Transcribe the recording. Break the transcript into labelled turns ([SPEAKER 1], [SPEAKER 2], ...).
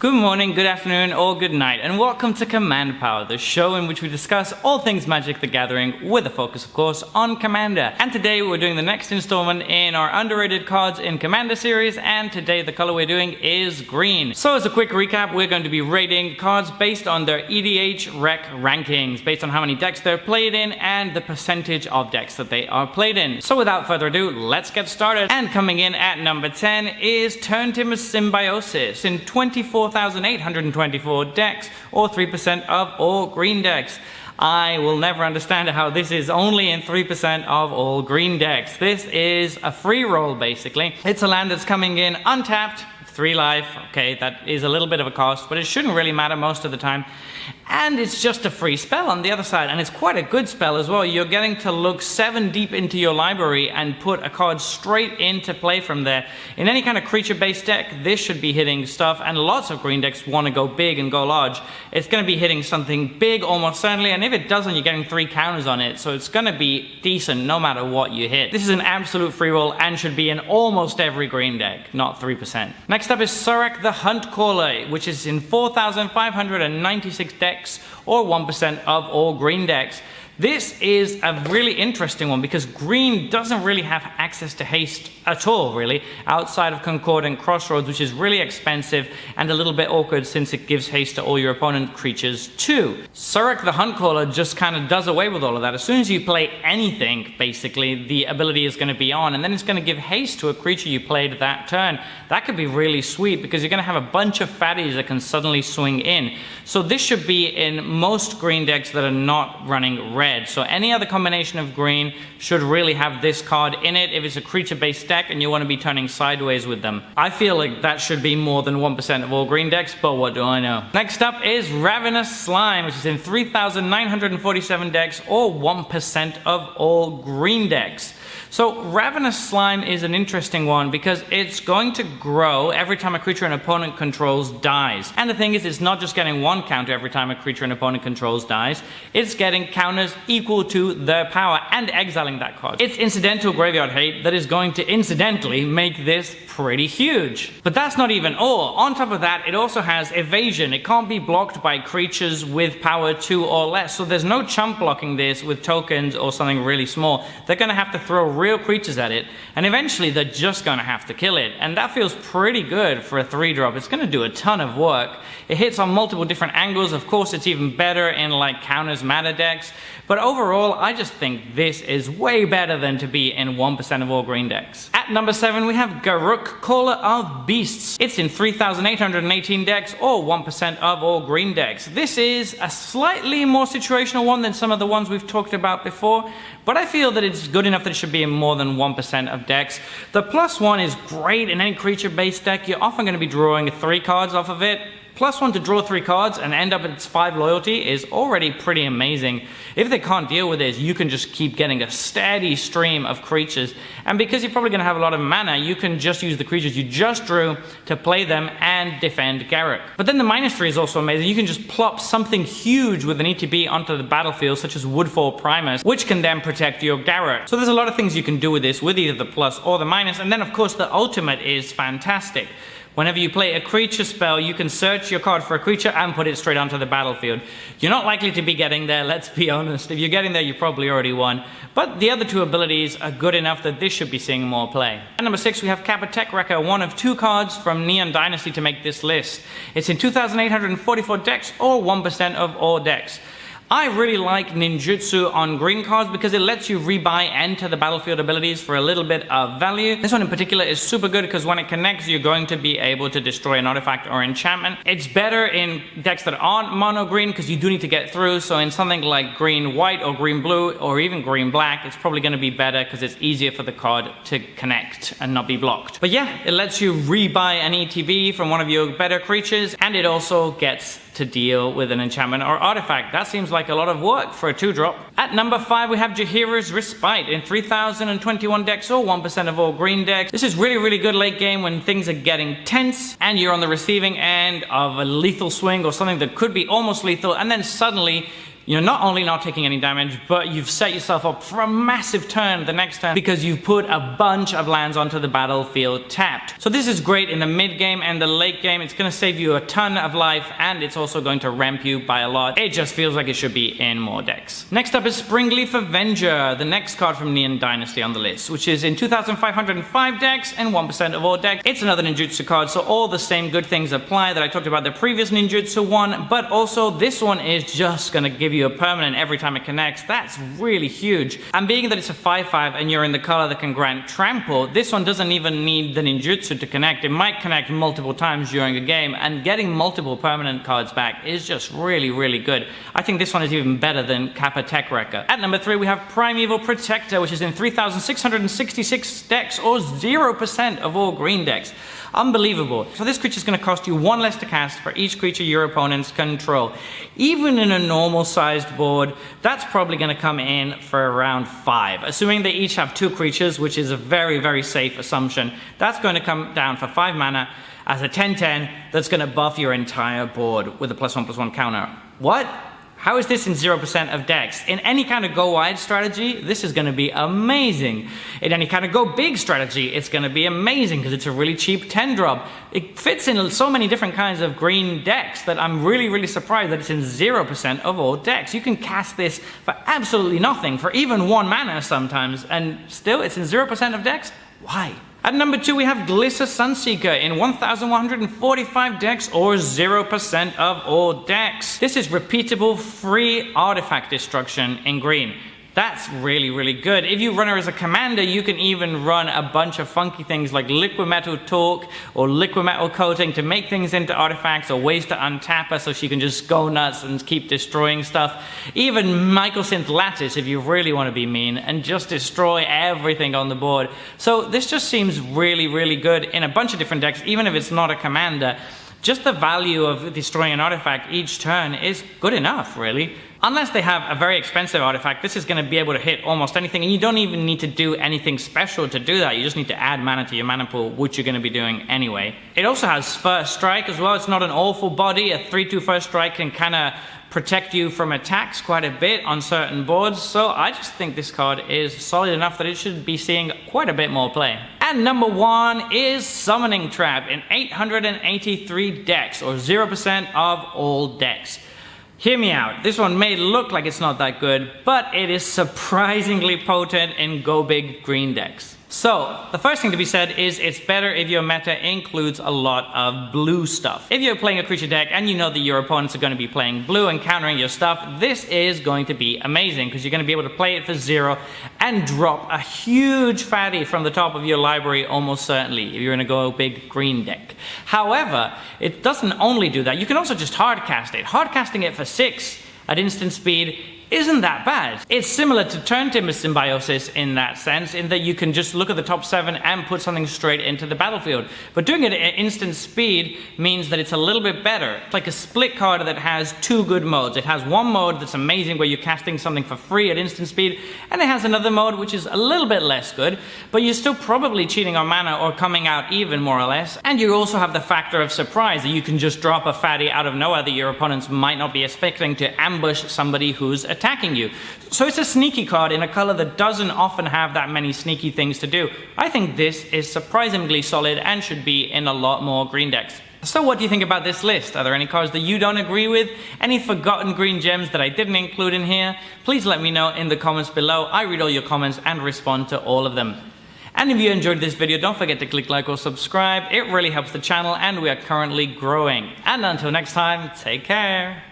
[SPEAKER 1] Good morning, good afternoon, or good night, and welcome to Command Power, the show in which we discuss all things Magic the Gathering, with a focus, of course, on Commander. And today we're doing the next installment in our underrated cards in Commander series, and today the color we're doing is green. So as a quick recap, we're going to be rating cards based on their EDH rec rankings, based on how many decks they're played in, and the percentage of decks that they are played in. So without further ado, let's get started. And coming in at number 10 is Turntim's Symbiosis in 24,824 decks, or 3% of all green decks. I will never understand how this is only in 3% of all green decks. This is a free roll, basically. It's a land that's coming in untapped, 3 life. Okay, that is a little bit of a cost, but it shouldn't really matter most of the time. And it's just a free spell on the other side, and it's quite a good spell as well. You're getting to look 7 deep into your library and put a card straight into play from there. In any kind of creature-based deck, this should be hitting stuff, and lots of green decks want to go big and go large. It's going to be hitting something big almost certainly, and if it doesn't, you're getting 3 counters on it, so it's going to be decent no matter what you hit. This is an absolute free roll and should be in almost every green deck, not 3%. Next up is Surak the Huntcaller, which is in 4,596 decks, or 1% of all green decks. This is a really interesting one because green doesn't really have access to haste at all, really, outside of Concordant Crossroads, which is really expensive and a little bit awkward since it gives haste to all your opponent creatures too. Surak the Huntcaller just kind of does away with all of that. As soon as you play anything, basically, the ability is going to be on, and then it's going to give haste to a creature you played that turn. That could be really sweet because you're going to have a bunch of fatties that can suddenly swing in. So this should be in most green decks that are not running red. So any other combination of green should really have this card in it if it's a creature-based deck and you want to be turning sideways with them. I feel like that should be more than 1% of all green decks, but what do I know? Next up is Ravenous Slime, which is in 3,947 decks, or 1% of all green decks. So Ravenous Slime is an interesting one because it's going to grow every time a creature an opponent controls dies. And the thing is, it's not just getting 1 counter every time a creature an opponent controls dies, it's getting counters equal to their power and exiling that card. It's incidental graveyard hate that is going to incidentally make this pretty huge. But that's not even all. On top of that, it also has evasion. It can't be blocked by creatures with power 2 or less, so there's no chump blocking this with tokens or something really small. They're going to have to throw real creatures at it, and eventually they're just going to have to kill it, and that feels pretty good for a 3-drop. It's going to do a ton of work. It hits on multiple different angles. Of course, it's even better in like counters mana decks, but overall I just think this is way better than to be in 1% of all green decks. At number 7 we have Garuck, Caller of Beasts. It's in 3,818 decks, or 1% of all green decks. This is a slightly more situational one than some of the ones we've talked about before, but I feel that it's good enough that it should be in more than 1% of decks. The +1 is great in any creature-based deck. You're often going to be drawing 3 cards off of it. +1 to draw 3 cards and end up at its 5 loyalty is already pretty amazing. If they can't deal with this, you can just keep getting a steady stream of creatures. And because you're probably going to have a lot of mana, you can just use the creatures you just drew to play them and defend Garuck. But then the -3 is also amazing. You can just plop something huge with an ETB onto the battlefield, such as Woodfall Primus, which can then protect your Garuck. So there's a lot of things you can do with this, with either the plus or the minus. And then of course the ultimate is fantastic. Whenever you play a creature spell, you can search your card for a creature and put it straight onto the battlefield. You're not likely to be getting there, let's be honest. If you're getting there, you probably already won. But the other 2 abilities are good enough that this should be seeing more play. At number 6, we have Kappa Tech Wrecker, one of 2 cards from Neon Dynasty to make this list. It's in 2,844 decks, or 1% of all decks. I really like ninjutsu on green cards because it lets you rebuy enter the battlefield abilities for a little bit of value. This one in particular is super good because when it connects, you're going to be able to destroy an artifact or enchantment. It's better in decks that aren't mono green because you do need to get through. So in something like green white or green blue or even green black, it's probably going to be better because it's easier for the card to connect and not be blocked. But yeah, it lets you rebuy an ETB from one of your better creatures, and it also gets to deal with an enchantment or artifact. That seems like a lot of work for a 2-drop. At number 5 we have Jaheira's Respite in 3,021 decks, or 1% of all green decks. This is really good late game when things are getting tense and you're on the receiving end of a lethal swing or something that could be almost lethal, and then suddenly you're not only not taking any damage, but you've set yourself up for a massive turn the next turn because you've put a bunch of lands onto the battlefield tapped. So this is great in the mid game and the late game. It's going to save you a ton of life, and it's also going to ramp you by a lot. It just feels like it should be in more decks. Next up is Springleaf Avenger, the next card from Neon Dynasty on the list, which is in 2,505 decks and 1% of all decks. It's another ninjutsu card, so all the same good things apply that I talked about the previous ninjutsu one, but also this one is just going to give you a permanent every time it connects. That's really huge. And being that it's a 5/5 and you're in the color that can grant trample, this one doesn't even need the ninjutsu to connect. It might connect multiple times during a game, and getting multiple permanent cards back is just really, really good. I think this one is even better than Kappa Tech Wrecker. At number 3, we have Primeval Protector, which is in 3,666 decks, or 0% of all green decks. Unbelievable. So this creature is going to cost you 1 less to cast for each creature your opponents control. Even in a normal sized board, that's probably going to come in for around 5. Assuming they each have 2 creatures, which is a very, very safe assumption, that's going to come down for 5 mana as a 10/10 that's going to buff your entire board with a +1/+1 counter. What? How is this in 0% of decks? In any kind of go wide strategy, this is going to be amazing. In any kind of go big strategy, it's going to be amazing because it's a really cheap 10-drop. It fits in so many different kinds of green decks that I'm really, really surprised that it's in 0% of all decks. You can cast this for absolutely nothing, for even 1 mana sometimes, and still it's in 0% of decks? Why? At number 2, we have Lissa Sunseeker in 1,145 decks, or 0% of all decks. This is repeatable, free artifact destruction in green. That's really, really good. If you run her as a commander, you can even run a bunch of funky things like liquid metal torque or liquid metal coating to make things into artifacts, or ways to untap her so she can just go nuts and keep destroying stuff. Even Mycosynth Lattice if you really want to be mean and just destroy everything on the board. So this just seems really, really good in a bunch of different decks, even if it's not a commander. Just the value of destroying an artifact each turn is good enough, really. Unless they have a very expensive artifact, this is going to be able to hit almost anything, and you don't even need to do anything special to do that. You just need to add mana to your mana pool, which you're going to be doing anyway. It also has First Strike as well. It's not an awful body. A 3/2 First Strike can kind of protect you from attacks quite a bit on certain boards, so I just think this card is solid enough that it should be seeing quite a bit more play. And number 1 is Summoning Trap in 883 decks, or 0% of all decks. Hear me out, this one may look like it's not that good, but it is surprisingly potent in go big green decks. So, the first thing to be said is it's better if your meta includes a lot of blue stuff. If you're playing a creature deck and you know that your opponents are going to be playing blue and countering your stuff, this is going to be amazing because you're going to be able to play it for 0 and drop a huge fatty from the top of your library almost certainly if you're in a go big green deck. However, it doesn't only do that, you can also just hardcast it. Hardcasting it for 6 at instant speed isn't that bad. It's similar to Turn Timber Symbiosis in that sense, in that you can just look at the top 7 and put something straight into the battlefield. But doing it at instant speed means that it's a little bit better. It's like a split card that has 2 good modes. It has one mode that's amazing where you're casting something for free at instant speed, and it has another mode which is a little bit less good, but you're still probably cheating on mana or coming out even more or less. And you also have the factor of surprise, that you can just drop a fatty out of nowhere that your opponents might not be expecting to ambush somebody who's attacking you. So it's a sneaky card in a color that doesn't often have that many sneaky things to do. I think this is surprisingly solid and should be in a lot more green decks. So what do you think about this list? Are there any cards that you don't agree with? Any forgotten green gems that I didn't include in here? Please let me know in the comments below. I read all your comments and respond to all of them. And if you enjoyed this video, don't forget to click like or subscribe. It really helps the channel and we are currently growing. And until next time, take care.